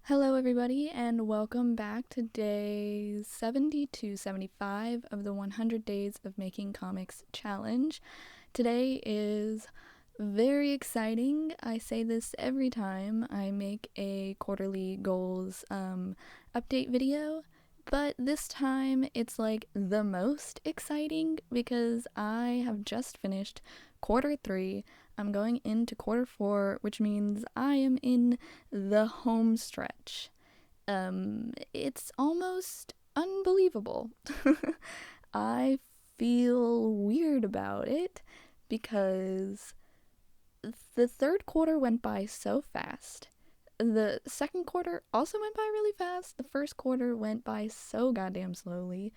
Hello, everybody, and welcome back to day 70 to 75 of the 100 Days of Making Comics Challenge. Today is very exciting. I say this every time I make a quarterly goals update video, but this time it's like the most exciting because I have just finished quarter 3. I'm going into quarter 4, which means I am in the home stretch. It's almost unbelievable. I feel weird about it because the third quarter went by so fast. The second quarter also went by really fast. The first quarter went by so goddamn slowly.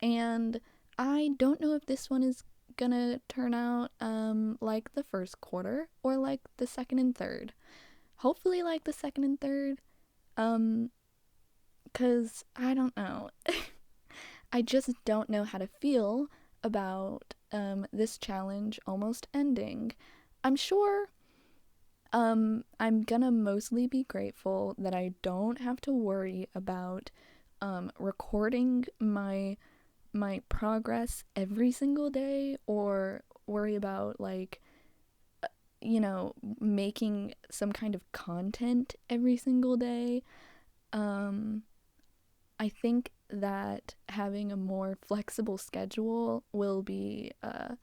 And I don't know if this one is gonna turn out like the first quarter or like the second and third. Hopefully like the second and third. Cause I don't know. I just don't know how to feel about this challenge almost ending. I'm sure I'm gonna mostly be grateful that I don't have to worry about recording my progress every single day or worry about making some kind of content every single day. I think that having a more flexible schedule will be a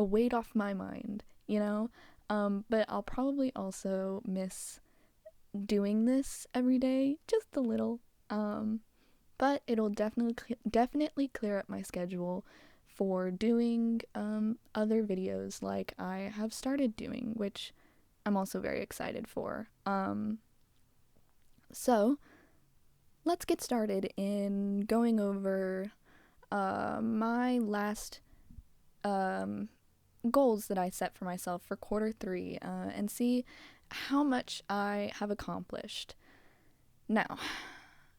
weight off my mind, you know? But I'll probably also miss doing this every day, just a little. But it'll definitely clear up my schedule for doing other videos like I have started doing, which I'm also very excited for. So let's get started in going over my last goals that I set for myself for quarter 3 and see how much I have accomplished. Now,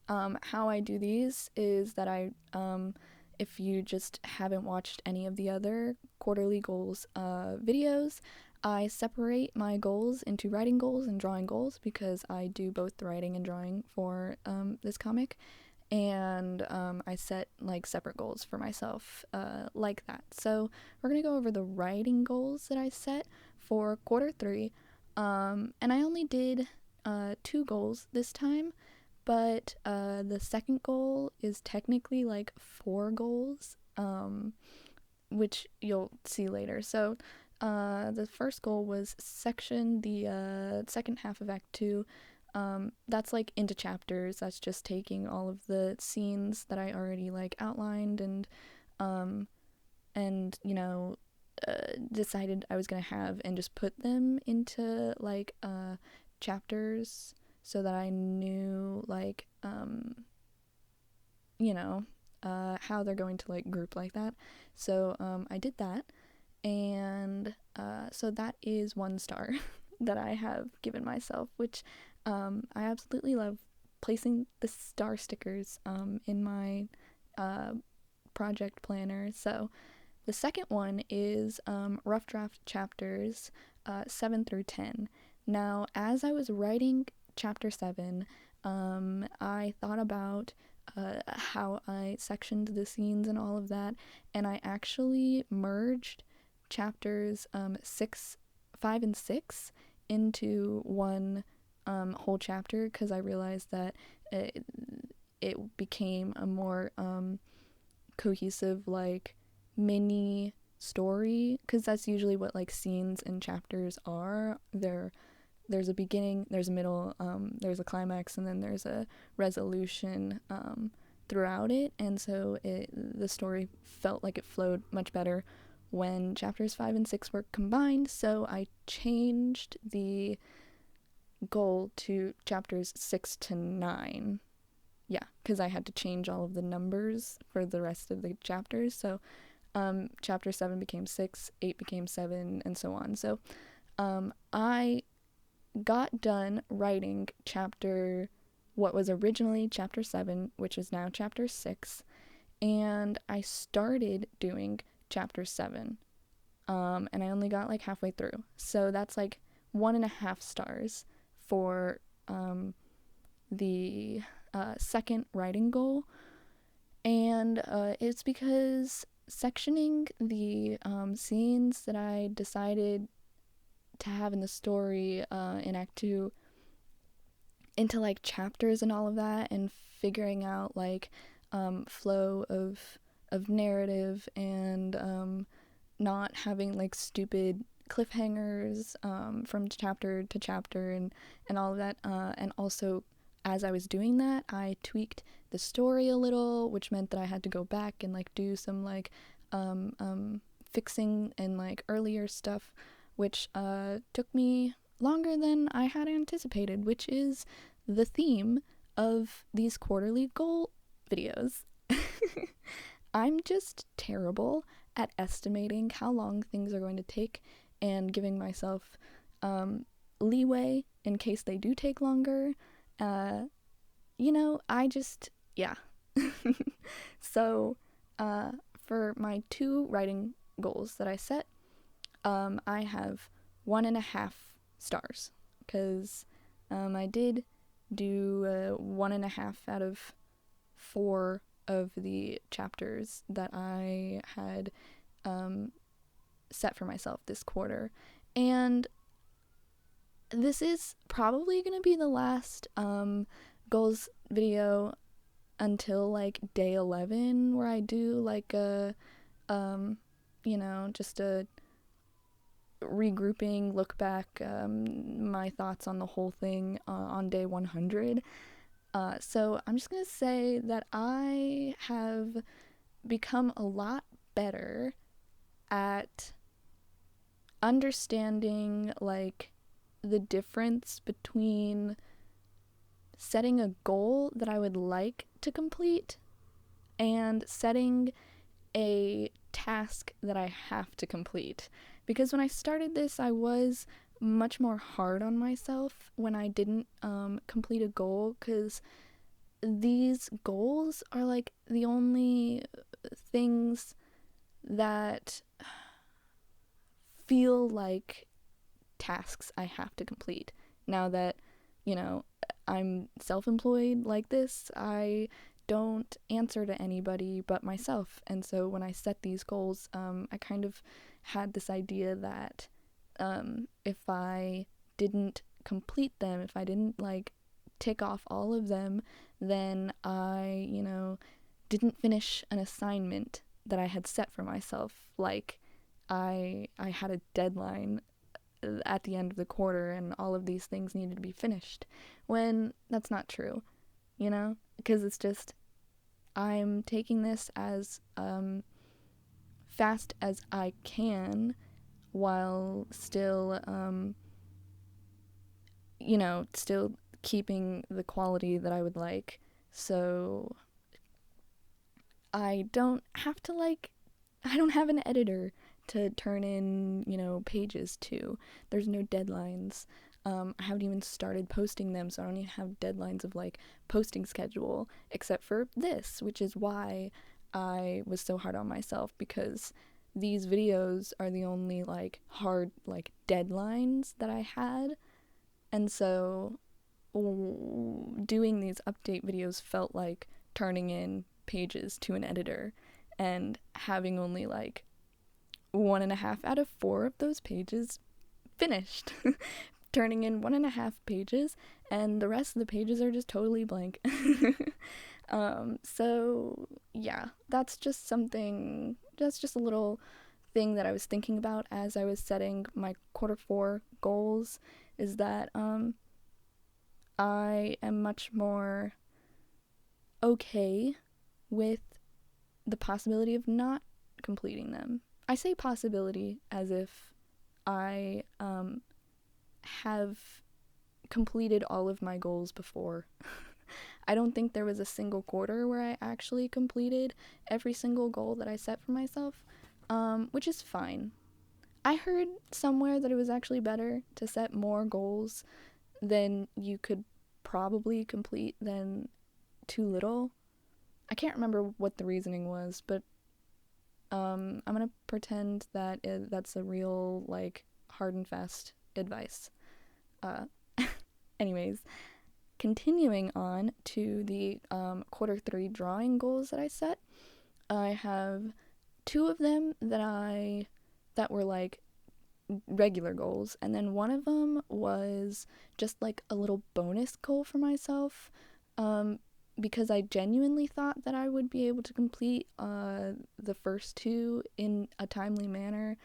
how I do these is that if you just haven't watched any of the other quarterly goals videos, I separate my goals into writing goals and drawing goals because I do both the writing and drawing for this comic, and I set like separate goals for myself like that. So we're gonna go over the writing goals that I set for quarter 3, and I only did 2 goals this time, but the second goal is technically like 4 goals, which you'll see later. So the first goal was section the second half of Act 2. That's like into chapters. That's just taking all of the scenes that I already like outlined and decided I was gonna have and just put them into like chapters so that I knew like how they're going to like group like that. So I did that, and so that is 1 star that I have given myself, which I absolutely love placing the star stickers in my project planner. So the second one is rough draft chapters 7 through 10. Now, as I was writing chapter 7, I thought about how I sectioned the scenes and all of that, and I actually merged chapters 5 and 6 into one whole chapter because I realized that it became a more cohesive like mini story, because that's usually what like scenes and chapters are. There's a beginning, there's a middle, there's a climax, and then there's a resolution throughout it, and so the story felt like it flowed much better when chapters 5 and 6 were combined. So I changed the goal to chapters 6 to 9. Yeah, because I had to change all of the numbers for the rest of the chapters. So chapter 7 became 6, 8 became 7, and so on. So I got done writing what was originally chapter 7, which is now chapter 6, and I started doing chapter 7, and I only got like halfway through. So that's like 1.5 stars for the second writing goal, and it's because sectioning the scenes that I decided to have in the story in Act 2 into like chapters and all of that, and figuring out like flow of narrative, and not having like stupid cliffhangers from chapter to chapter, and all of that, and also as I was doing that, I tweaked the story a little, which meant that I had to go back and like do some like fixing and like earlier stuff, which took me longer than I had anticipated, which is the theme of these quarterly goal videos. I'm just terrible at estimating how long things are going to take and giving myself leeway in case they do take longer. Yeah. So, for my 2 writing goals that I set, I have 1.5 stars, because I did do 1.5 out of 4 of the chapters that I had set for myself this quarter. And this is probably going to be the last goals video until like day 11, where I do like a just a regrouping, look back, my thoughts on the whole thing on day 100. So I'm just gonna say that I have become a lot better at understanding like the difference between setting a goal that I would like to complete and setting a task that I have to complete. Because when I started this, I was much more hard on myself when I didn't complete a goal, because these goals are like the only things that feel like tasks I have to complete. Now that, I'm self-employed like this, I don't answer to anybody but myself. And so when I set these goals, I kind of had this idea that if I didn't complete them, if I didn't like tick off all of them, then I, didn't finish an assignment that I had set for myself. Like I had a deadline at the end of the quarter and all of these things needed to be finished, when that's not true, because it's just I'm taking this as fast as I can, while still still keeping the quality that I would like. So I don't have an editor to turn in, pages to. There's no deadlines. I haven't even started posting them, so I don't even have deadlines of like posting schedule, except for this, which is why I was so hard on myself, because these videos are the only like hard like deadlines that I had. And so doing these update videos felt like turning in pages to an editor and having only like 1.5 out of 4 of those pages finished. Turning in 1.5 pages, and the rest of the pages are just totally blank. So yeah, that's just a little thing that I was thinking about as I was setting my quarter 4 goals, is that I am much more okay with the possibility of not completing them. I say possibility as if I have completed all of my goals before. I don't think there was a single quarter where I actually completed every single goal that I set for myself, which is fine. I heard somewhere that it was actually better to set more goals than you could probably complete than too little. I can't remember what the reasoning was, but I'm gonna pretend that that's a real, like, hard and fast advice. Uh, anyways, continuing on to the quarter 3 drawing goals that I set, I have 2 of them that were like regular goals, and then one of them was just like a little bonus goal for myself, because I genuinely thought that I would be able to complete the first 2 in a timely manner,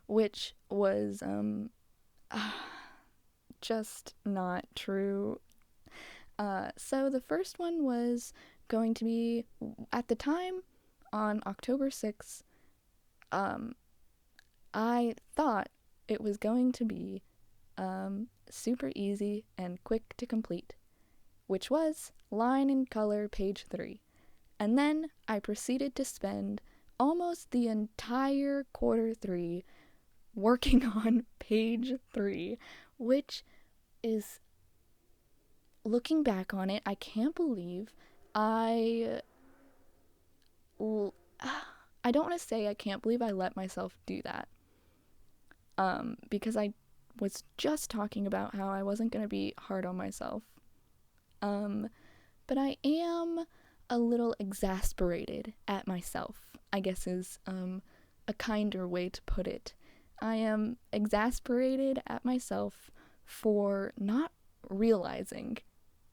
which was just not true. So the first one was going to be, at the time, on October 6th. I thought it was going to be super easy and quick to complete, which was line and color page 3. And then I proceeded to spend almost the entire quarter 3 working on page 3, which is, looking back on it, I can't believe I don't want to say I can't believe I let myself do that. Because I was just talking about how I wasn't going to be hard on myself. But I am a little exasperated at myself, I guess is a kinder way to put it. I am exasperated at myself for not realizing,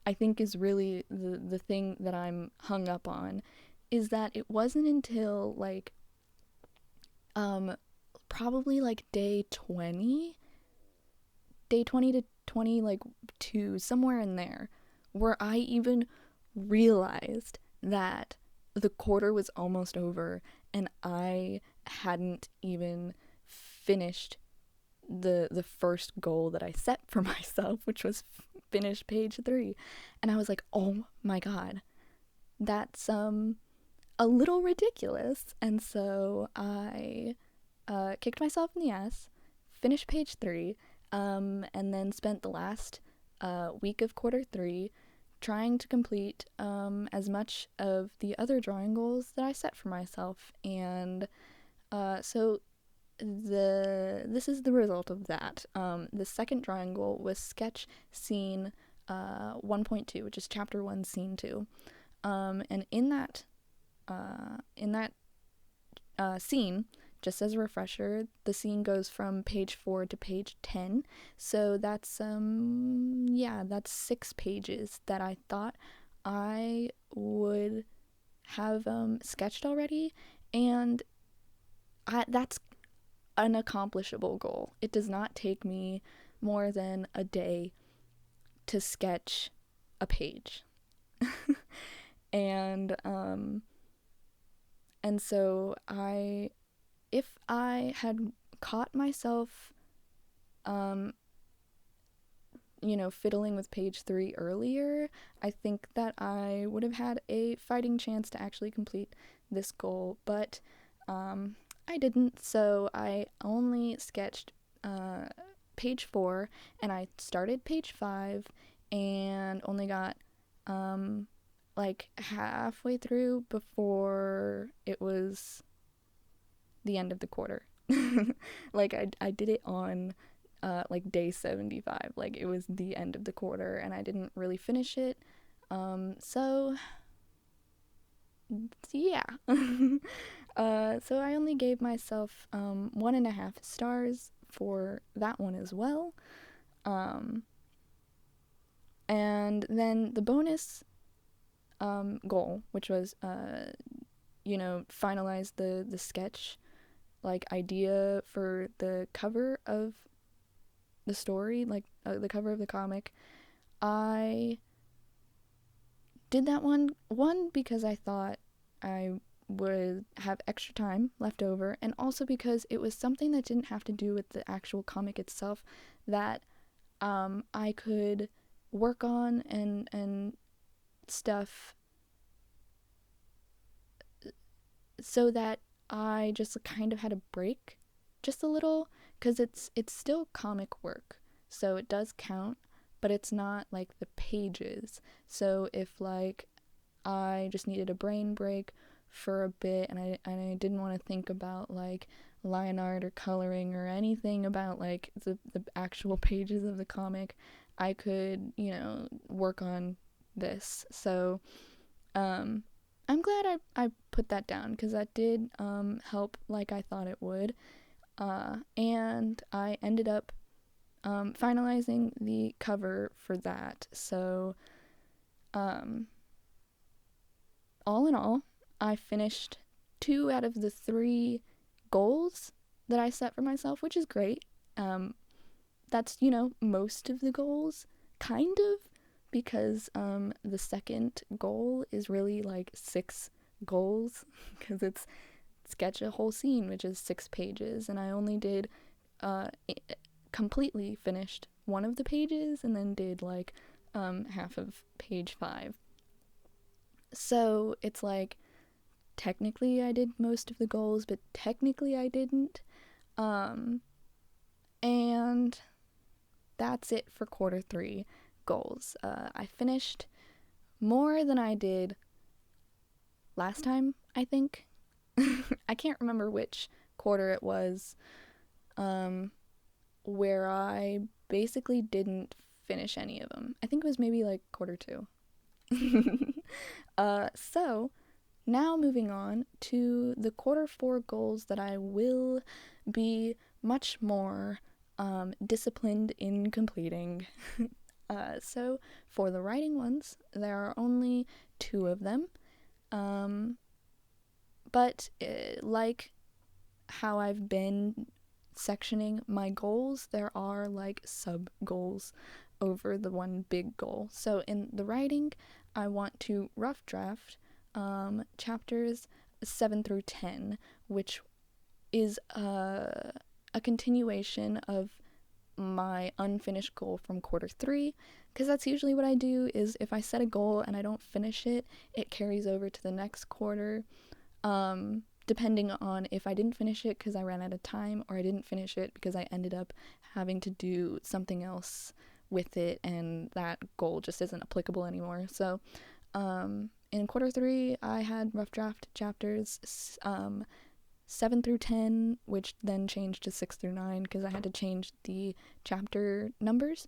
I think is really the thing that I'm hung up on, is that it wasn't until like probably like day 20 to 20 like 2, somewhere in there, where I even realized that the quarter was almost over and I hadn't even finished the first goal that I set for myself, which was finish page 3. And I was like, oh my god, that's a little ridiculous. And so I kicked myself in the ass, finished page 3, and then spent the last week of quarter 3 trying to complete as much of the other drawing goals that I set for myself. And so this is the result of that. The second drawing goal was sketch scene 1.2, which is chapter 1, scene 2. And in that scene, just as a refresher, the scene goes from page 4 to page 10. So that's that's 6 pages that I thought I would have sketched already, and that's an accomplishable goal. It does not take me more than a day to sketch a page. and so if I had caught myself fiddling with page 3 earlier, I think that I would have had a fighting chance to actually complete this goal, but I didn't. So I only sketched page 4, and I started page 5 and only got like halfway through before it was the end of the quarter. Like I did it on like day 75, like it was the end of the quarter, and I didn't really finish it. So yeah. So I only gave myself 1.5 stars for that one as well. And then the bonus goal, which was finalize the sketch like idea for the cover of the story, like the cover of the comic. I did that one because I thought I would have extra time left over, and also because it was something that didn't have to do with the actual comic itself, that I could work on and stuff, so that I just kind of had a break just a little, because it's still comic work, so it does count, but it's not like the pages. So if like I just needed a brain break for a bit, and I didn't want to think about like line art or coloring or anything about like the actual pages of the comic, I could, work on this. So I'm glad I put that down because that did help like I thought it would. And I ended up finalizing the cover for that. So all in all, I finished 2 out of the 3 goals that I set for myself, which is great. That's, most of the goals, kind of, because the second goal is really like 6 goals, because it's sketch a whole scene, which is 6 pages, and I only did completely finished one of the pages and then did like half of page 5. So it's like technically I did most of the goals, but technically I didn't. And that's it for quarter 3 goals. I finished more than I did last time, I think. I can't remember which quarter it was, where I basically didn't finish any of them. I think it was maybe like quarter 2. So now moving on to the quarter 4 goals that I will be much more disciplined in completing. So for the writing ones, there are only 2 of them. But like how I've been sectioning my goals, there are like sub goals over the one big goal. So in the writing, I want to rough draft chapters 7 through 10, which is a continuation of my unfinished goal from quarter 3, because that's usually what I do. Is if I set a goal and I don't finish it, it carries over to the next quarter, depending on if I didn't finish it because I ran out of time, or I didn't finish it because I ended up having to do something else with it and that goal just isn't applicable anymore. So in quarter 3, I had rough draft chapters 7 through 10, which then changed to 6 through 9 because I had to change the chapter numbers.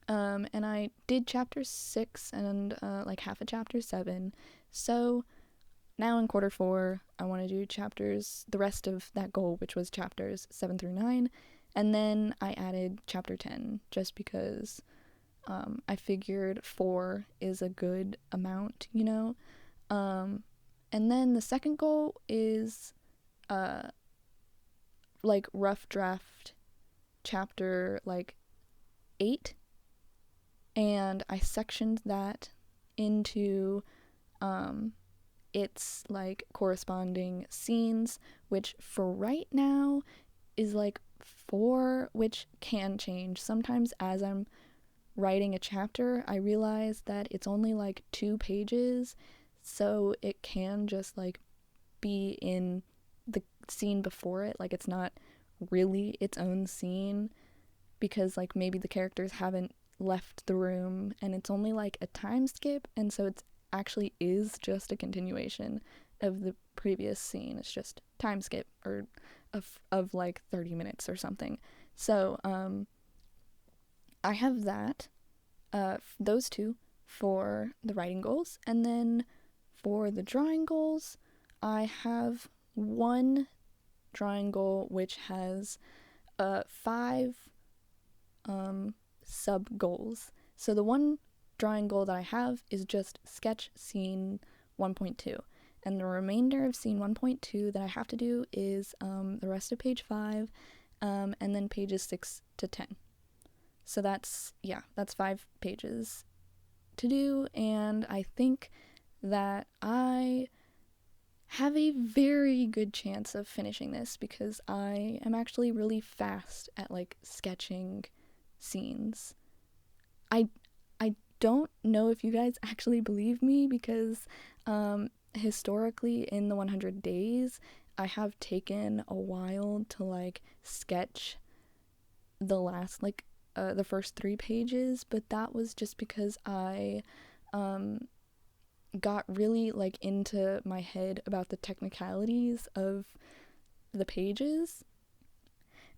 And I did chapter 6 and like half of chapter 7. So now in quarter 4, I want to do the rest of that goal, which was chapters 7 through 9. And then I added chapter 10 just because I figured 4 is a good amount, And then the second goal is like rough draft chapter like 8, and I sectioned that into its like corresponding scenes, which for right now is like 4, which can change. Sometimes as I'm writing a chapter, I realize that it's only like 2 pages, so it can just like be in the scene before it, like it's not really its own scene, because like maybe the characters haven't left the room and it's only like a time skip, and so it's actually is just a continuation of the previous scene. It's just time skip or of like 30 minutes or something. So I have that those 2 for the writing goals, and then for the drawing goals I have one drawing goal which has 5 sub goals. So the one drawing goal that I have is just sketch scene 1.2, and the remainder of scene 1.2 that I have to do is the rest of page 5, and then pages 6 to 10. So that's 5 pages to do, and I think that I have a very good chance of finishing this because I am actually really fast at like sketching scenes. I don't know if you guys actually believe me because historically in the 100 days I have taken a while to like sketch the last like the first 3 pages, but that was just because I got really like into my head about the technicalities of the pages.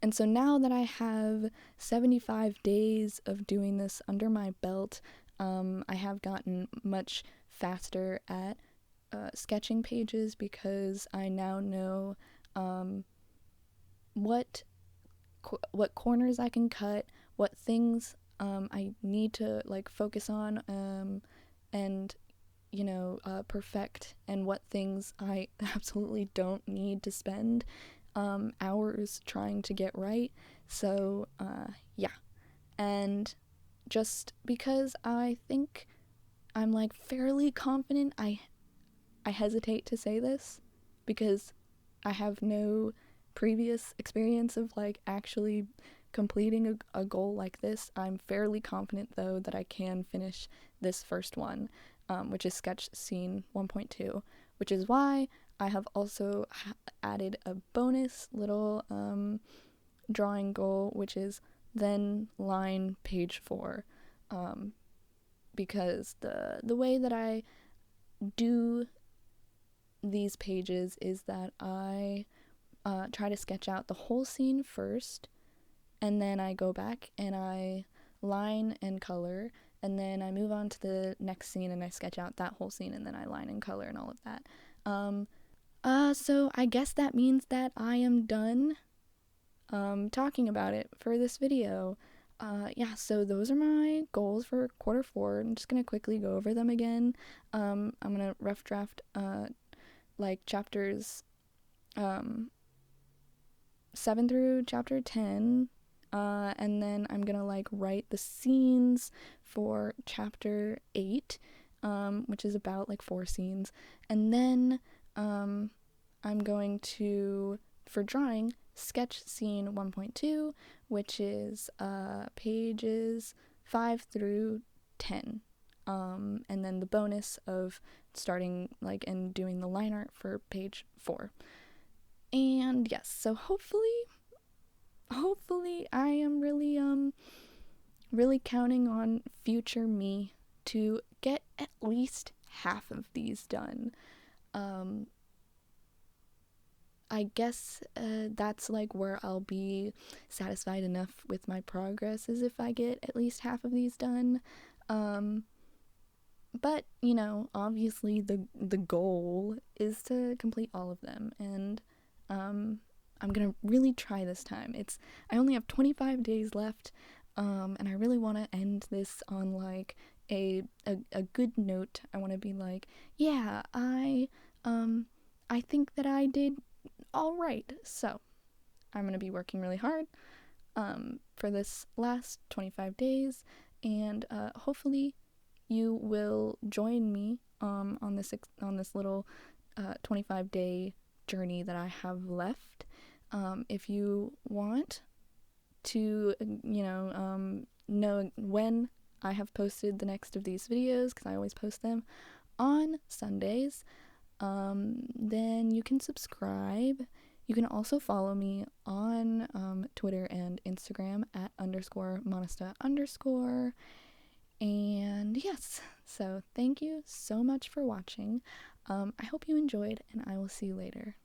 And so now that I have 75 days of doing this under my belt, I have gotten much faster at sketching pages because I now know what corners I can cut, what things I need to like focus on and perfect, and what things I absolutely don't need to spend hours trying to get right. So yeah, and just because I think I'm like fairly confident, I hesitate to say this because I have no previous experience of like actually completing a goal like this. I'm fairly confident though that I can finish this first one, which is sketch scene 1.2, which is why I have also added a bonus little drawing goal, which is then line page 4, because the way that I do these pages is that I try to sketch out the whole scene first, and then I go back and I line and color, and then I move on to the next scene and I sketch out that whole scene, and then I line and color and all of that. So I guess that means that I am done talking about it for this video. Yeah, so those are my goals for quarter 4. I'm just gonna quickly go over them again. I'm gonna rough draft like chapters 7 through chapter 10, and then I'm gonna like write the scenes for chapter 8, which is about like 4 scenes, and then I'm going to, for drawing, sketch scene 1.2, which is pages 5 through 10, and then the bonus of starting like and doing the line art for page 4. And yes, so hopefully I am really counting on future me to get at least half of these done. I guess that's like where I'll be satisfied enough with my progress, is if I get at least half of these done. But obviously the goal is to complete all of them, and I'm gonna really try this time. I only have 25 days left, and I really want to end this on like a good note. I want to be like, yeah, I think that I did all right. So I'm gonna be working really hard for this last 25 days, and hopefully you will join me on this little 25-day journey that I have left. If you want to, know when I have posted the next of these videos, because I always post them on Sundays, then you can subscribe. You can also follow me on Twitter and Instagram at _monista_. And yes, so thank you so much for watching. I hope you enjoyed, and I will see you later.